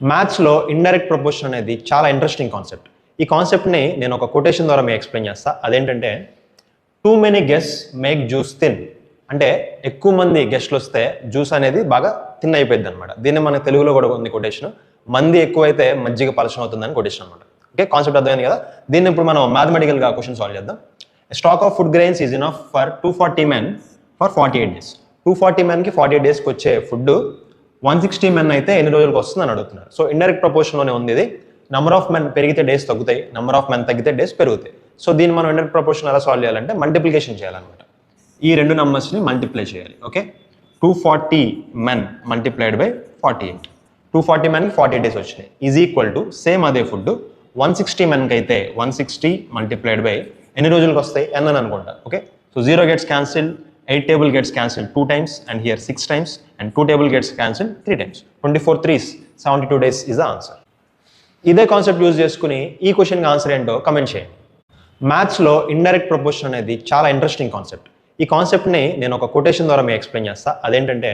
మ్యాథ్స్లో indirect proportion అనేది చాలా ఇంట్రెస్టింగ్ కాన్సెప్ట్. ఈ కాన్సెప్ట్ని నేను ఒక కొటేషన్ ద్వారా మీకు ఎక్స్ప్లెయిన్ చేస్తా. అదేంటంటే too many guests make juice thin. అంటే ఎక్కువ మంది గెస్ట్లు వస్తే జ్యూస్ అనేది బాగా థిన్ అయిపోయింది అనమాట. దీన్ని మన తెలుగులో కూడా ఉంది కొటేషన్, మంది ఎక్కువైతే మజ్జిగ పలచన అవుతుందని కొటేషన్ అనమాట. ఓకే, కాన్సెప్ట్ అర్థమైంది కదా. దీన్ని ఇప్పుడు మనం మ్యాథమెటికల్గా క్వశ్చన్ సాల్వ్ చేద్దాం. Stock of food grains is enough for 240 men for 48 days. 240 menకి 48 daysకి వచ్చే ఫుడ్ 160 men అయితే ఎన్ని రోజులకు వస్తుందని అడుగుతున్నారు. సో ఇండైరెక్ట్ ప్రపోర్షన్లోనే ఉంది ఇది. నెంబర్ ఆఫ్ మెన్ పెరిగితే డేస్ తగ్గుతాయి, నెంబర్ ఆఫ్ మెన్ తగ్గితే డేస్ పెరుగుతాయి. సో దీన్ని మనం ఇండైరెక్ట్ ప్రపోర్షన్ ఎలా సాల్వ్ చేయాలంటే మల్టిప్లికేషన్ చేయాలన్నమాట. ఈ రెండు నెంబర్స్ని మల్టిప్లై చేయాలి. Okay, 240 men multiplied by 48. 240 menకి 48 days వచ్చినాయి ఈజ్ ఈక్వల్ టు సేమ్ అదే ఫుడ్ 160 menకి అయితే 160 మల్టిప్లైడ్ బై ఎన్ని రోజులకు వస్తాయి n అని అనుకుంటా. Okay, so 0 gets cancelled, 8 table gets cancelled 2 times and here 6 times and 2 table gets cancelled 3 times. 24 3s 72 days is the answer. ఇదే concept use చేసుకుని ఈ క్వశ్చన్కి ఆన్సర్ ఏంటో కమెంట్ చేయండి. మ్యాథ్స్లో ఇండైరెక్ట్ ప్రపోర్షన్ అనేది చాలా ఇంట్రెస్టింగ్ కాన్సెప్ట్. ఈ కాన్సెప్ట్ని నేను ఒక కొటేషన్ ద్వారా మీకు ఎక్స్ప్లెయిన్ చేస్తా. అదేంటంటే